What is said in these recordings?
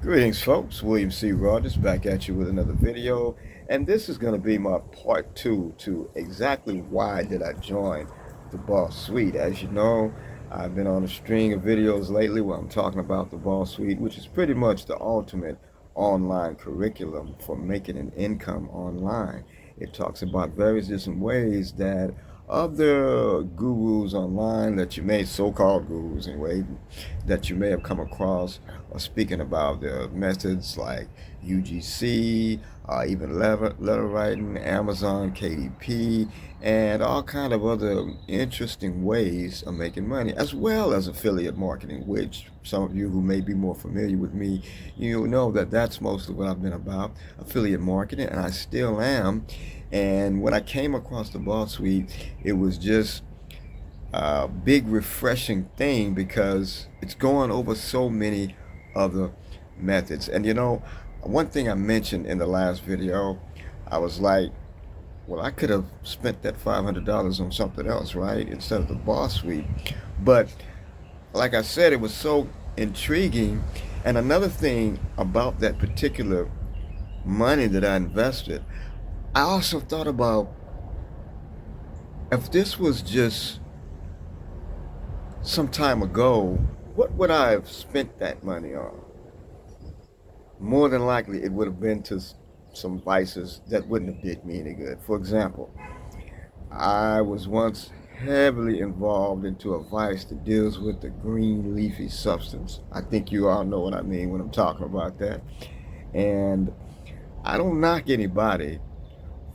Greetings, folks. William C. Rogers back at you with another video, and this is going to be my part two to exactly why did I join the Boss Suite. As you know, I've been on a string of videos lately where I'm talking about the Boss Suite, which is pretty much the ultimate online curriculum for making an income online. It talks about various different ways that other gurus online that you may, so-called gurus anyway, that you may have come across are speaking about the methods like UGC, even letter writing, Amazon, KDP, and all kind of other interesting ways of making money, as well as affiliate marketing, which some of you who may be more familiar with me, you know that that's mostly what I've been about, affiliate marketing, and I still am. And when I came across the Boss Suite, it was just a big refreshing thing because it's going over so many other methods. And one thing I mentioned in the last video, I was like, well, I could have spent that $500 on something else, right? Instead of the Boss Suite. But like I said, it was so intriguing. And another thing about that particular money that I invested, I also thought about if this was just some time ago, what would I have spent that money on? More than likely, it would have been to some vices that wouldn't have did me any good. For example, I was once heavily involved into a vice that deals with the green leafy substance. I think you all know what I mean when I'm talking about that. And I don't knock anybody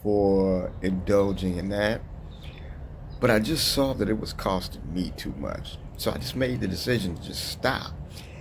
for indulging in that, but I just saw that it was costing me too much. So I just made the decision to just stop.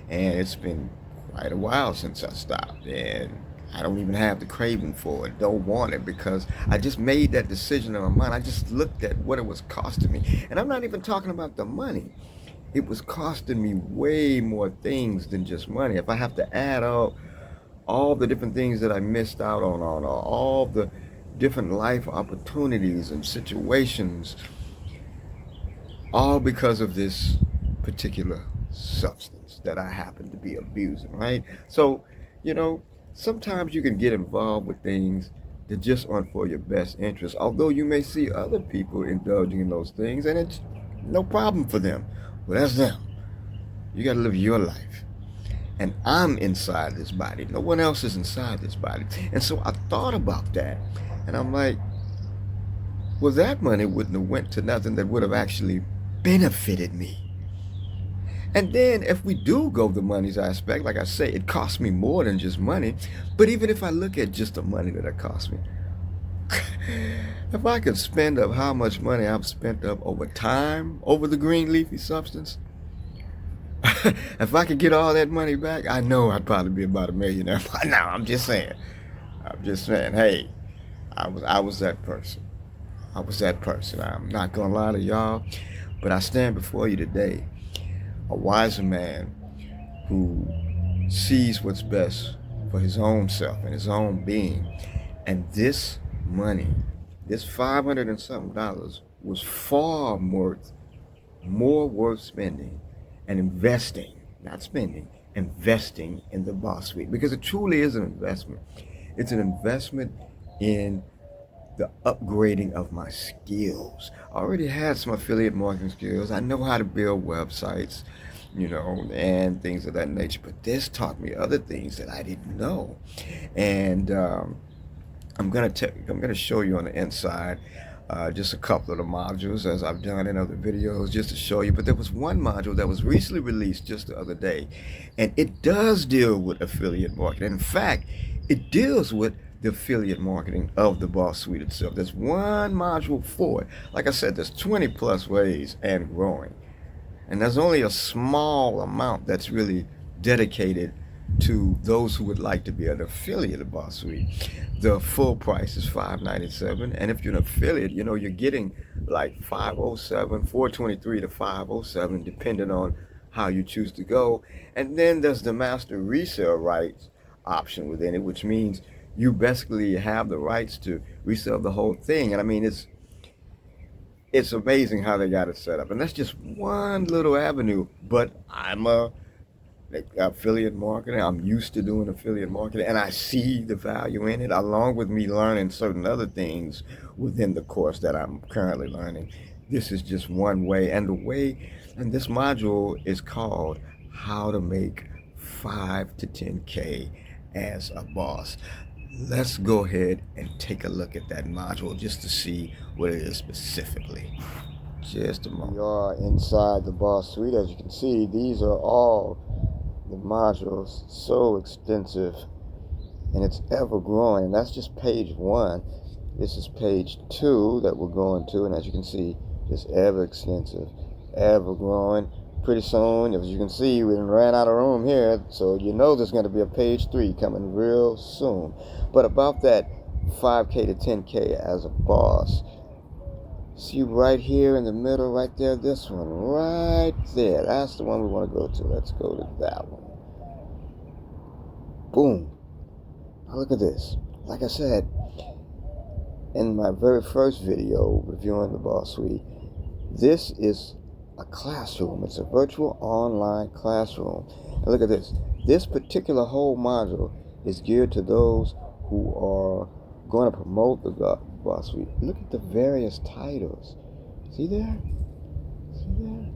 And it's been quite a while since I stopped. And I don't even have the craving for it. Don't want it because I just made that decision in my mind. I just looked at what it was costing me. And I'm not even talking about the money. It was costing me way more things than just money. If I have to add up all the different things that I missed out on all the different life opportunities and situations, all because of this particular substance that I happen to be abusing, right? So, you know, sometimes you can get involved with things that just aren't for your best interest, although you may see other people indulging in those things and it's no problem for them. Well, that's them. You got to live your life. And I'm inside this body. No one else is inside this body. And so I thought about that. And I'm like, well, that money wouldn't have went to nothing that would have actually benefited me. And then if we do go the money's aspect, like I say, it costs me more than just money. But even if I look at just the money that it cost me, if I could spend up how much money I've spent up over time over the green leafy substance, if I could get all that money back, I know I'd probably be about a millionaire by now. I'm just saying. I'm just saying, hey, I was that person. I was that person. I'm not gonna lie to y'all, but I stand before you today, a wiser man who sees what's best for his own self and his own being. And this money, this 500 and something dollars was far more worth spending and investing, not spending, investing in the Boss Suite because it truly is an investment. It's an investment in the upgrading of my skills. I already had some affiliate marketing skills. I know how to build websites, and things of that nature. But this taught me other things that I didn't know. And I'm gonna show you on the inside just a couple of the modules as I've done in other videos just to show you. But there was one module that was recently released just the other day, and it does deal with affiliate marketing. In fact, it deals with the affiliate marketing of the Boss Suite itself. There's one module for it. Like I said, there's 20 plus ways and growing. And there's only a small amount that's really dedicated to those who would like to be an affiliate of Boss Suite. The full price is $597, and if you're an affiliate, you're getting like 507, 423 to 507, depending on how you choose to go. And then there's the master resale rights option within it, which means you basically have the rights to resell the whole thing. And I mean, it's amazing how they got it set up. And that's just one little avenue, but I'm a like affiliate marketing. I'm used to doing affiliate marketing and I see the value in it, along with me learning certain other things within the course that I'm currently learning. This is just one way. And this module is called How to Make 5 to 10K as a Boss. Let's go ahead and take a look at that module just to see what it is specifically. Just a moment. We are inside the Boss Suite. As you can see, these are all the modules, so extensive, and it's ever growing. And that's just page 1. This is page 2 that we're going to, and as you can see, just ever extensive, ever growing. Pretty soon, as you can see, we ran out of room here, so you know there's going to be a page 3 coming real soon. But about that 5K to 10K as a boss, see right here in the middle, right there, this one, right there. That's the one we want to go to. Let's go to that one. Boom. Now look at this. Like I said, in my very first video reviewing the Boss Suite, this is a classroom. It's a virtual online classroom. And look at this. This particular whole module is geared to those who are going to promote the Boss Suite. Look at the various titles. See there? See there?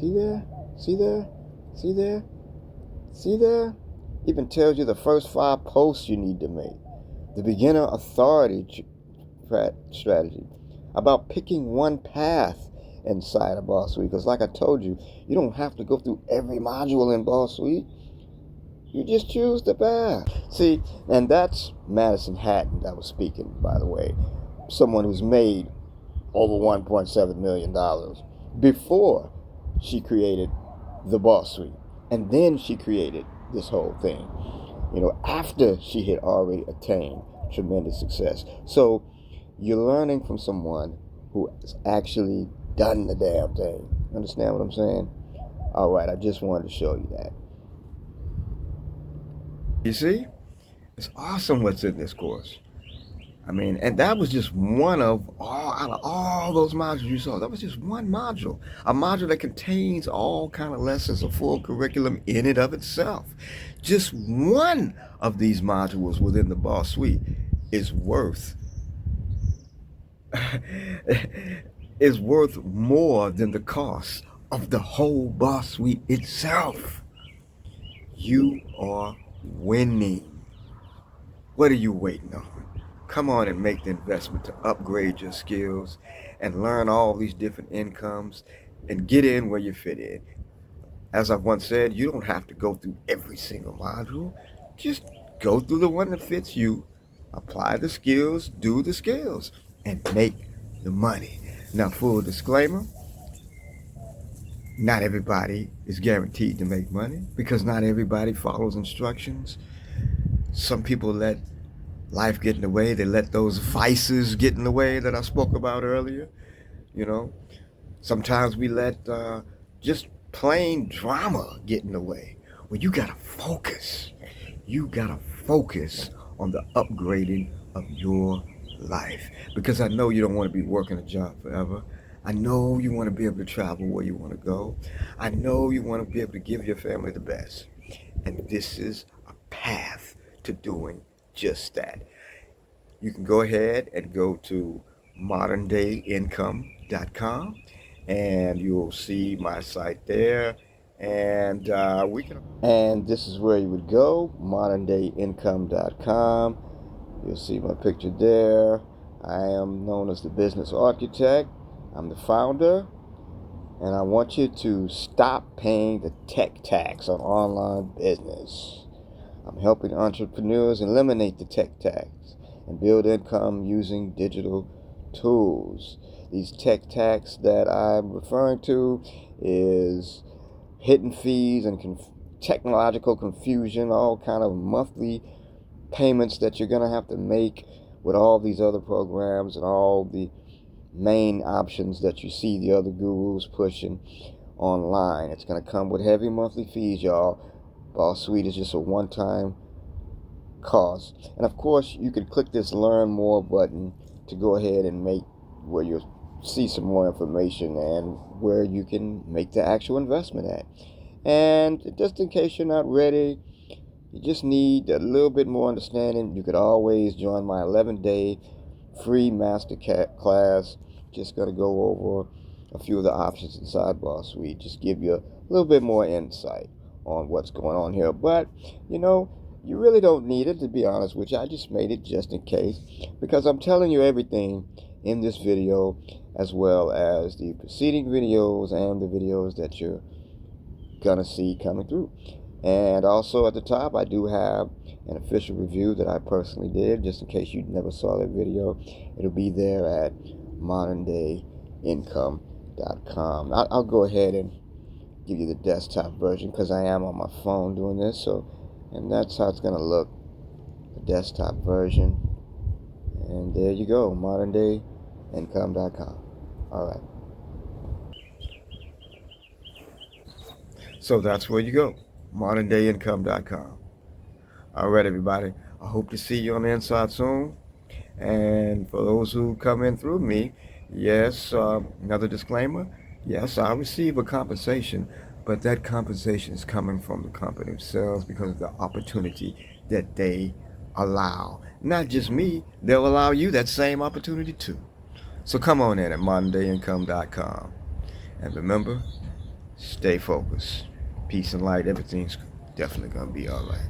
See there? See there? See there? See there? Even tells you the first 5 posts you need to make. The beginner authority strategy. About picking one path inside a Boss Suite. Because like I told you, you don't have to go through every module in Boss Suite. You just choose the path. See, and that's Madison Hatton that was speaking, by the way. Someone who's made over $1.7 million before she created the Boss Suite. And then she created this whole thing, after she had already attained tremendous success. So you're learning from someone who has actually done the damn thing. Understand what I'm saying? All right, I just wanted to show you that. You see? It's awesome what's in this course. I mean, and that was just one out of all those modules you saw. That was just one module. A module that contains all kind of lessons, a full curriculum in and of itself. Just one of these modules within the Boss Suite is worth more than the cost of the whole Boss Suite itself. You are winning. What are you waiting on? Come on and make the investment to upgrade your skills and learn all these different incomes and get in where you fit in. As I've once said, you don't have to go through every single module. Just go through the one that fits you, apply the skills, do the skills, and make the money. Now, full disclaimer, not everybody is guaranteed to make money because not everybody follows instructions. Some people let life get in the way. They let those vices get in the way that I spoke about earlier. Sometimes we let just plain drama get in the way. Well, you gotta focus. You gotta focus on the upgrading of your life. Because I know you don't want to be working a job forever. I know you want to be able to travel where you want to go. I know you want to be able to give your family the best. And this is a path to doing just that. You can go ahead and go to moderndayincome.com and you'll see my site there. And and this is where you would go, moderndayincome.com. You'll see my picture there. I am known as the business architect. I'm the founder, and I want you to stop paying the tech tax on online business. I'm helping entrepreneurs eliminate the tech tax and build income using digital tools. These tech tax that I'm referring to is hidden fees and technological confusion, all kind of monthly payments that you're going to have to make with all these other programs and all the main options that you see the other gurus pushing online. It's going to come with heavy monthly fees, y'all. Boss Suite is just a one-time cost. And of course, you can click this Learn More button to go ahead and make where you'll see some more information and where you can make the actual investment at. And just in case you're not ready, you just need a little bit more understanding, you could always join my 11-day free masterclass. Just going to go over a few of the options in Sidebar Suite, just give you a little bit more insight on what's going on here. But, you know, you really don't need it, to be honest with you. I just made it just in case, because I'm telling you everything in this video, as well as the preceding videos and the videos that you're gonna see coming through. And also at the top, I do have an official review that I personally did, just in case you never saw that video. It'll be there at moderndayIncome.com. I'll go ahead and give you the desktop version, because I am on my phone doing this. So, and that's how it's gonna look, the desktop version. And there you go, moderndayIncome.com. All right. So that's where you go, moderndayIncome.com. All right, everybody. I hope to see you on the inside soon. And for those who come in through me, yes, another disclaimer. Yes, I receive a compensation, but that compensation is coming from the company themselves because of the opportunity that they allow. Not just me, they'll allow you that same opportunity too. So come on in at moderndayIncome.com. And remember, stay focused. Peace and light. Everything's definitely going to be all right.